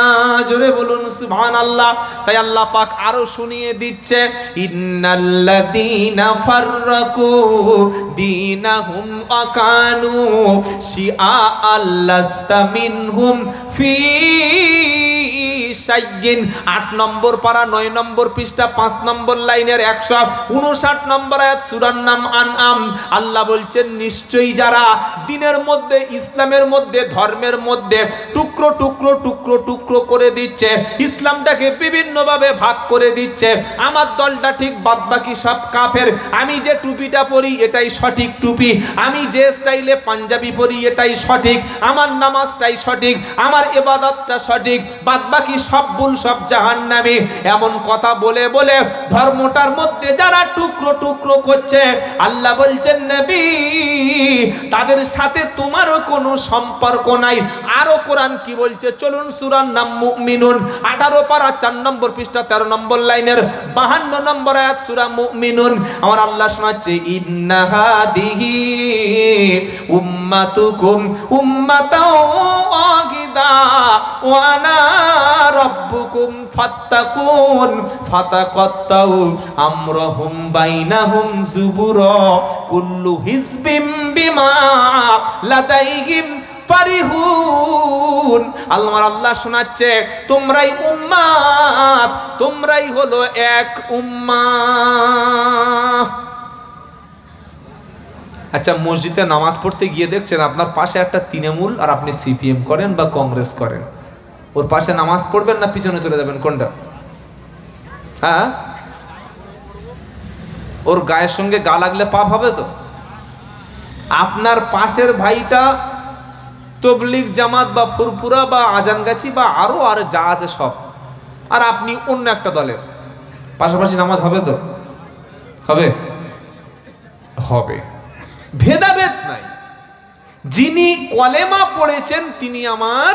জোরে বলুন সুবহানাল্লাহ। তাই আল্লাহ পাক আরো শুনিয়ে দিচ্ছে, ইন্নাল্লাযীনা ফাররাকু দীনাহুম ওয়া কানু শিআ লাস্তা মিনহুম ফি শাইয়িন। 8 নম্বর পারা 9 নম্বর পৃষ্ঠা 5 নম্বর লাইনের 159 নম্বর আয়াত, সূরার নাম আনআম। আল্লাহ বলছেন, নিশ্চয়ই যারা দ্বীনের মধ্যে, ইসলামের মধ্যে, ধর্মের মধ্যে টুকরো টুকরো টুকরো টুকরো করে দিচ্ছে, ইসলামটাকে বিভিন্ন ভাবে ভাগ করে দিচ্ছে, আমার দলটা ঠিক, বাদ বাকি সব কাফের, আমি যে টুপিটা পরি এটাই সঠিক টুপি, আমি যে স্টাইলে পাঞ্জাবি পরি এটাই সঠিক, আমার নামাজটাই সঠিক, আমার ইবাদতটা সঠিক, বাদ বাকি সব ভুল, সব জাহান্নামী, এমন কথা বলে বলে ধর্মটার মধ্যে যারা টুকরো টুকরো করছে, আল্লাহ বলছেন, নবী তাদের সাথে তোমারও কোনো সম্পর্ক নাই। আরো কোরআন কি বলছে, চলুন সূরার নাম মুমিনুন, 18 পারা 4 নম্বর পৃষ্ঠা 13 নম্বর লাইনের 52 নম্বর আয়াত, সূরা মুমিনুন। আমার আল্লাহ শোনাচ্ছে, ইন্না হাদিহি উম্মাতুকুম উম্মাতাও ওয়াহিদা ওয়া আনা রাব্বুকুম ফাত্তাকুন ফাতাকাত্তাউ আমরহুম বাইনাহুম যুবুরা কুল্লু হিজবিম বিমা লাদাইহিম ফারিহুন। আল্লাহ শোনাচ্ছে, তোমরাই উম্মাত, তোমরাই হলো এক উম্মাহ। আচ্ছা, মসজিদে নামাজ পড়তে গিয়ে দেখছেন আপনার পাশে একটা তৃণমূল আর আপনি সিপিএম করেন বা কংগ্রেস করেন, ওর পাশে নামাজ পড়বেন না পিছনে চলে যাবেন? কোনটা? হ্যাঁ, ওর গায়ের সঙ্গে গা লাগলে পাপ হবে তো? আপনার পাশের ভাইটা তবলিগ জামাত বা ফুরফুরা বা আজানগাছি বা আরো আর যা আছে সব, আর আপনি অন্য একটা দলের, পাশাপাশি নামাজ হবে তো? হবে? হবে। ভেদাভেদ নাই। যিনি কলেমা পড়েছেন তিনি আমার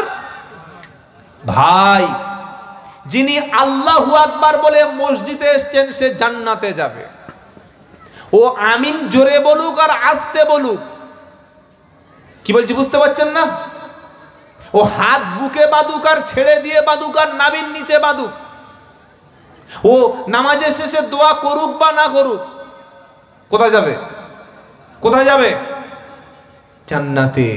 ভাই, যিনি আল্লাহু আকবার বলে মসজিদে এসেছেন সে জান্নাতে যাবে। ও আমিন জোরে বলুক আর আস্তে বলুক, কি বলছি বুঝতে পারছেন না? ও হাত বুকে বাঁধুক আর ছেড়ে দিয়ে বাঁধুক আর নাভির নিচে বাঁধুক, ও নামাজের শেষে দোয়া করুক বা না করুক, কোথায় যাবে? কোথায় যাবে? জান্নাতে।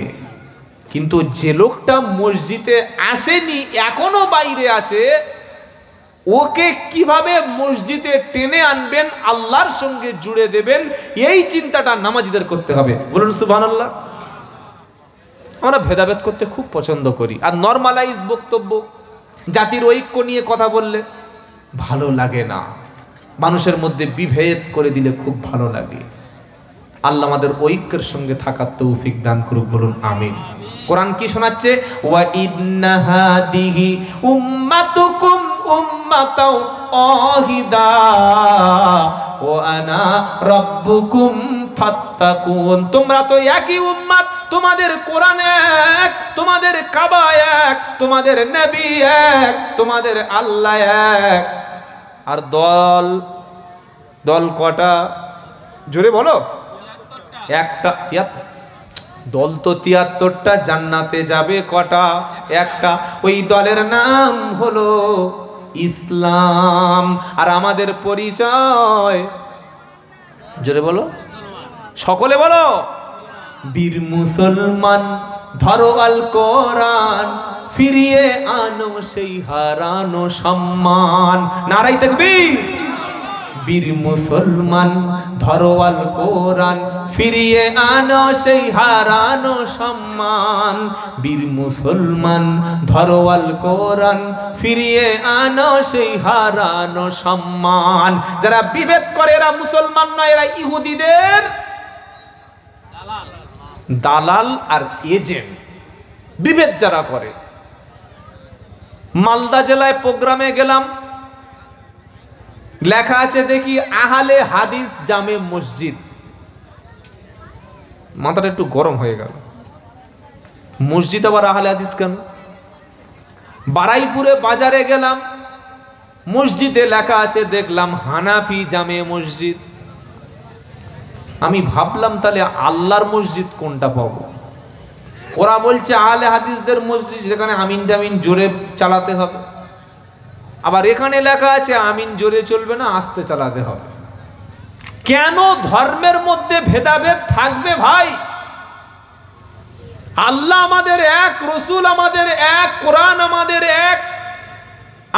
কিন্তু যে লোকটা মসজিদে আসেনি, এখনো বাইরে আছে, ওকে কিভাবে মসজিদে টেনে আনবেন, আল্লাহর সঙ্গে জুড়ে দেবেন, এই চিন্তাটা নামাজিদের করতে হবে। বলুন সুবহানাল্লাহ। আমরা ভেদাভেদ করতে খুব পছন্দ করি, আর নরমালাইজ বক্তব্য, জাতির ঐক্য নিয়ে কথা বললে ভালো লাগে না, মানুষের মধ্যে বিভেদ করে দিলে খুব ভালো লাগে। আল্লাহ আমাদের ঐক্যের সঙ্গে থাকার তৌফিক দান করুক, বলুন আমিন। কোরআন কি শোনাচ্ছে? ওয়া ইন্না হাদিহি উম্মাতুকুম উম্মাতাও ওয়াহিদা ওয়া আনা রাব্বুকুম ফাত্তাকুন। তোমরা তো একই উম্মাত, তোমাদের কোরআন এক, তোমাদের কাবা এক, তোমাদের নবী এক, তোমাদের আল্লাহ এক। আর দল দল কটা? জোরে বলো। একটা। দল তো ৭৩টা, জান্নাতে যাবে কটা? একটা। ওই দলের নাম হলো ইসলাম। আর আমাদের পরিচয়, জোরে বলো, সকলে বলো, বীর মুসলমান, ধরো আল কোরআন, ফিরিয়ে আনো সেই হারানো সম্মান। নারায়ে তাকবীর। বীর মুসলমান, ধরো আল কোরআন, ফিরিয়ে আনো সেই হারানো সম্মান। বীর মুসলমান, ধরো আল কোরআন, ফিরিয়ে আনো সেই হারানো সম্মান। যারা বিভেদ করে এরা মুসলমান নয়, এরা ইহুদিদের দালাল আর এজেন্ট। বিভেদ যারা করে। মালদা জেলায় প্রোগ্রামে গেলাম, লেখা আছে দেখি আহলে হাদিস জামে মসজিদ। মাথাটা একটু গরম হয়ে গেল, মসজিদ আবার আহলে হাদিস কেন? বারাইপুরে বাজারে গেলাম, মসজিদে লেখা আছে দেখলাম হানাফি জামে মসজিদ। আমি ভাবলাম তাহলে আল্লাহর মসজিদ কোনটা পাবো? ওরা বলছে আহলে হাদিসদের মসজিদ, যেখানে আমিন টামিন জোরে চালাতে হবে। আবার এখানে লেখা আছে আমিন জোরে চলবে না, আস্তে চালাতে হবে। কেন ধর্মের মধ্যে ভেদাভেদ থাকবে ভাই? আল্লাহ আমাদের এক, রসুল আমাদের এক, কোরআন আমাদের এক।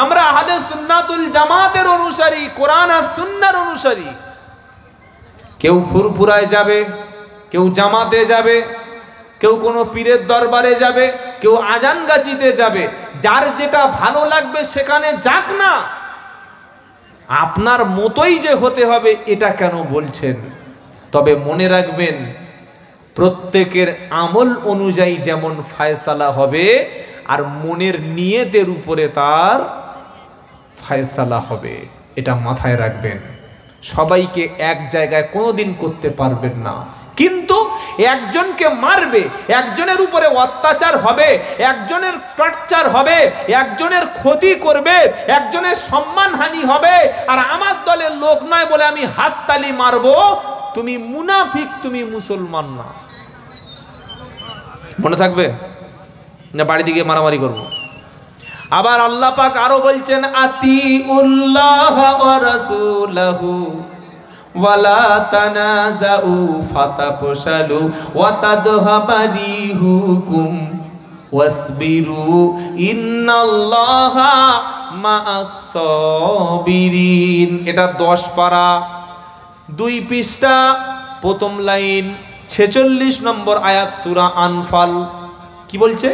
আমরা আহলে সুন্নাতুল জামাতের অনুসারী, কোরআন আর সুন্নাহর অনুসারী। কেউ ফুরফুরায় যাবে, কেউ জামাতে যাবে, কেউ কোনো পীরের দরবারে যাবে, কেউ আজানগাছিতে যাবে। যার যেটা ভালো লাগবে সেখানে যাক না। আপনার মতোই যে হতে হবে এটা কেন বলছেন? তবে মনে রাখবেন, প্রত্যেকের আমল অনুযায়ী যেমন ফায়সালা হবে, আর মনের নিয়তের উপরে তার ফায়সালা হবে, এটা মাথায় রাখবেন। সবাইকে এক জায়গায় কোনোদিন করতে পারবেন না, কিন্তু একজনকে মারবে, একজনের উপরে অত্যাচার হবে, একজনের টর্চার হবে, একজনের ক্ষতি করবে, একজনের সম্মানহানি হবে, আর আমার দলের লোক নয় বলে আমি হাততালি মারবো, তুমি মুনাফিক, তুমি মুসলমান না। মনে থাকবে না? বাড়ি দিকে মারামারি করবো। আবার আল্লাহ পাক আরো বলছেন, আতিউল্লাহ ওয়া রাসূলাহু ওয়ালা তানাজাউ ফাতাফশালু ওয়া তাদহাবা রিহুকুম ওয়াসবিরু ইন্নাল্লাহা মাআস সাবিরিন। এটা 10 পারা, 2 পৃষ্ঠা, প্রথম লাইন, 46 নম্বর আয়াত, সূরা আনফাল। কি বলছে?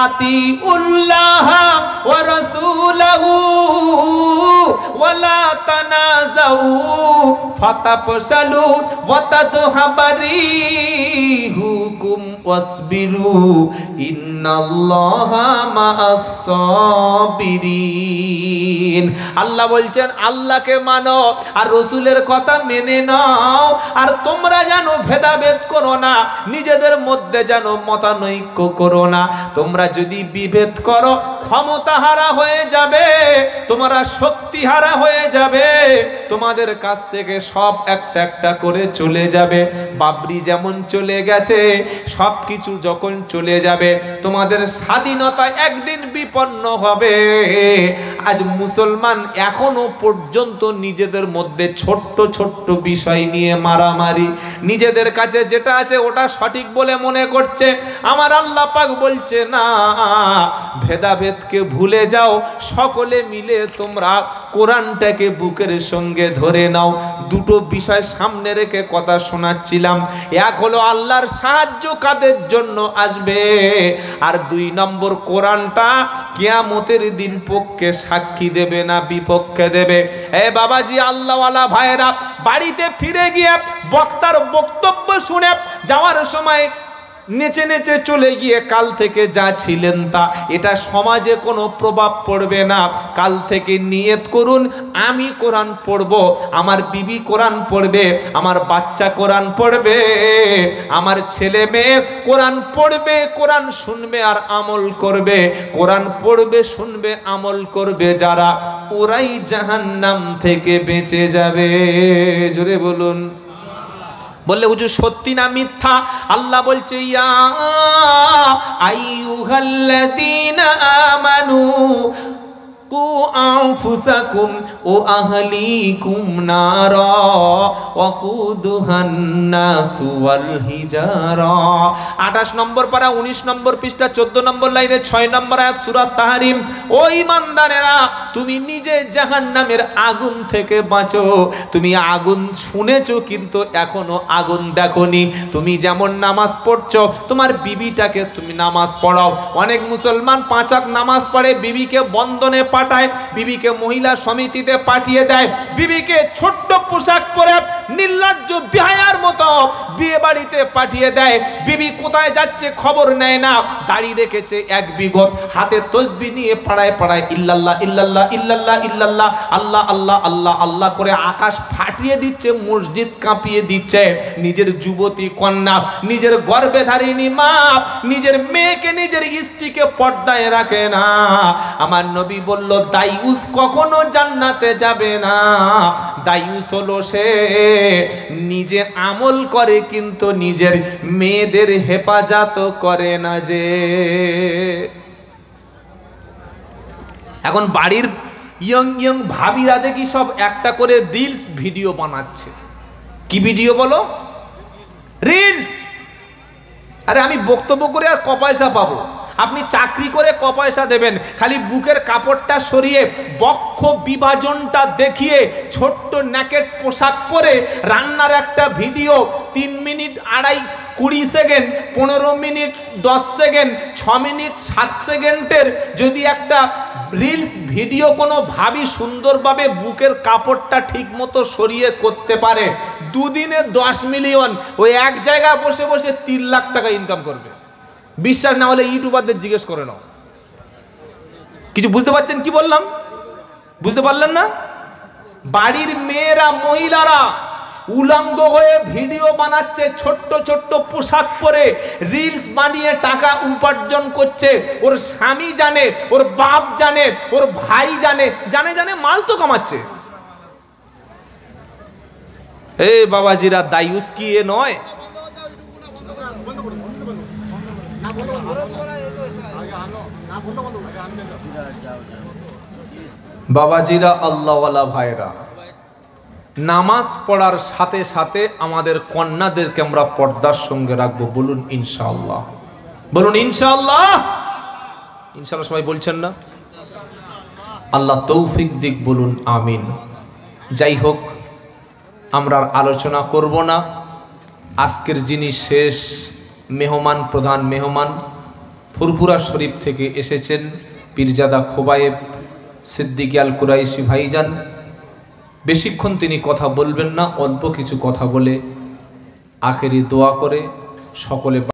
আতিউল্লাহ ওয়া রাসূলাহু ওয়ালা তানাজাউ ফাতাফশালু ওয়া তাদহাবা রিহুকুম ওয়াসবিরু ইন্নাল্লাহা মাআস সাবিরিন। আল্লাহ বলছেন আল্লাহকে মানো আর রাসূলের কথা মেনে নাও, আর তোমরা জানো ভেদাভেদ করো না, নিজেদের মধ্যে জানো মতানৈক্য করো না। তোমরা যদি বিভেদ করো ক্ষমতা হারা হয়ে যাবে, তোমরা শক্তি হারা হয়ে যাবে, তোমাদের কাছ থেকে সব একটা একটা করে চলে যাবে। বাবরি যেমন চলে গেছে, সব কিছু যখন চলে যাবে, তোমাদের স্বাধীনতা একদিন বিপন্ন হবে। আজ মুসলমান এখনো পর্যন্ত নিজেদের মধ্যে ছোট্ট ছোট্ট বিষয় নিয়ে মারামারি, নিজেদের কাছে যেটা আছে ওটা সঠিক বলে মনে করছে। আমার আল্লাহ পাক বলছে না, ভেদাভেদকে ভুলে যাও, সকলে মিলে তোমরা কোরআনটাকে বুকের সঙ্গে ধরে নাও। দুটো বিষয় সামনে রেখে কথা শোনাচ্ছিলাম। এক হলো আল্লাহর সাহায্য কাদের জন্য আসবে, আর 2 নম্বর কোরআনটা কিয়ামতের দিন পক্ষে সাক্ষী দেবে না বিপক্ষে দেবে। এ বাবাজি, আল্লাহওয়ালা ভাইরা, বাড়িতে ফিরে গিয়ে বক্তার বক্তব্য শুনে যাওয়ার সময় নেচে নেচে চলে গিয়ে কাল থেকে যা ছিলেন তা, এটা সমাজে কোনো প্রভাব পড়বে না। কাল থেকে নিয়ত করুন, আমি কোরআন পড়ব, আমার বিবি কোরআন পড়বে, আমার বাচ্চা কোরআন পড়বে, আমার ছেলে মেয়ে কোরআন পড়বে, কোরআন শুনবে আর আমল করবে। কোরআন পড়বে, শুনবে, আমল করবে যারা, ওরাই জাহান্নাম থেকে বেঁচে যাবে। জোরে বলুন। বললে হুজুর সত্যি না মিথ্যা? আল্লাহ বলছে ইয়া আইয়ুহাল্লাযীনা আমানু কু আনফুসাকুম ওয়া আহলিকুম নারা ওয়াকুদুহান নাসু ওয়াল হিজারা। 28 নম্বর পারা 19 নম্বর পৃষ্ঠা 14 নম্বর লাইনে 6 নম্বর আয়াত সূরা তাহরিম। ও ঈমানদারেরা, তুমি নিজে জাহান্নামের আগুন থেকে বাঁচো। তুমি আগুন শুনেছো কিন্তু এখনো আগুন দেখোনি। তুমি যেমন নামাজ পড়ছো, তোমার বিবিটাকে তুমি নামাজ পড়াও। অনেক মুসলমান 5 ওয়াক্ত নামাজ পড়ে, বিবিকে বন্ধনে পাঠায়, বিবিকে মহিলা সমিতিতে পাঠিয়ে দেয়, বিবিকে ছোট্ট পোশাক পরে নির্লজ্জ বিহায়ার মতো বিয়ে বাড়িতে পাঠিয়ে দেয়। বিবি কোথায় যাচ্ছে খবর নেয় না, দাড়ি রেখেছে 1 বিঘত, হাতে তসবিহ নিয়ে পাড়ায় পাড়ায় ইল্লাল্লাহ ইল্লাল্লাহ ইল্লাল্লাহ ইল্লাল্লাহ আল্লাহ আল্লাহ আল্লাহ আল্লাহ করে আকাশ ফাটিয়ে দিচ্ছে, মসজিদ কাঁপিয়ে দিচ্ছে। নিজের যুবতী কন্যা, নিজের গর্ভে ধারিণী মা নিজের মেয়েকে, নিজের স্ত্রীকে পর্দায় রাখে না। আমার নবী বলল দায়ুস কখনো জান্নাতে যাবে না। দায়ুস হলো সে নিজে আমল করে কিন্তু নিজের মেয়েদের হেফাজত করে না। যে এখন বাড়ির ইয়ং ইয়ং ভাবিরা দেখি সব একটা করে রিলস ভিডিও বানাচ্ছে। কি ভিডিও বলো? রিলস। আরে আমি বক্তব্য করে আর ক পয়সা পাবো? আপনি চাকরি করে ক পয়সা দেবেন? খালি বুকের কাপড়টা সরিয়ে বক্ষ বিভাজনটা দেখিয়ে ছোট্ট ন্যাকেট পোশাক পরে রান্নার একটা video 3 minute 2.5 20 second 15 minute 10 second 6 minute 7 সেকেন্ডের যদি একটা রিলস ভিডিও কোনো ভাবি সুন্দরভাবে বুকের কাপড়টা ঠিক মতো সরিয়ে করতে পারে, 2 দিনে 10 মিলিয়ন, ওই এক জায়গায় বসে বসে 3 লাখ টাকা ইনকাম করবে। বিশ্বাস না হলে ইউটিউবারদের জিজ্ঞেস করে নাও। কিছু বুঝতে পারছেন কি বললাম? বুঝতে পারলেন না? বাড়ির মেয়েরা, মহিলারা উলঙ্গ হয়ে ভিডিও বানাচ্ছে, ছোট্ট ছোট্ট পোশাক পরে রিলস বানিয়ে টাকা উপার্জন করছে। ওর স্বামী জানে, ওর বাপ জানে, ওর ভাই জানে, জানে জানে মাল তো কামাচ্ছে। এই বাবাজিরা, দায়ুস কি এ নয়? বাবাজিরা, আল্লাহওয়ালা ভাইরা, নামাজ পড়ার সাথে সাথে আমাদের কন্যাদেরকে আমরা পর্দার সঙ্গে রাখবো। বলুন ইনশাআল্লাহ। বলুন ইনশাআল্লাহ। ইনশাআল্লাহ সবাই বলছেন না? আল্লাহ তৌফিক দিক, বলুন আমিন। যাই হোক, আমরা আলোচনা করব না। আজকের যিনি শেষ মেহমান, প্রধান মেহমান, ফুরফুরা শরীফ থেকে এসেছেন পীরজাদা খোবায়েব সিদ্দিকী আল কুরাইশি ভাইজান। বেশিক্ষণ তিনি কথা বলবেন না, অল্প কিছু কথা বলে আখেরি দোয়া করে সকলে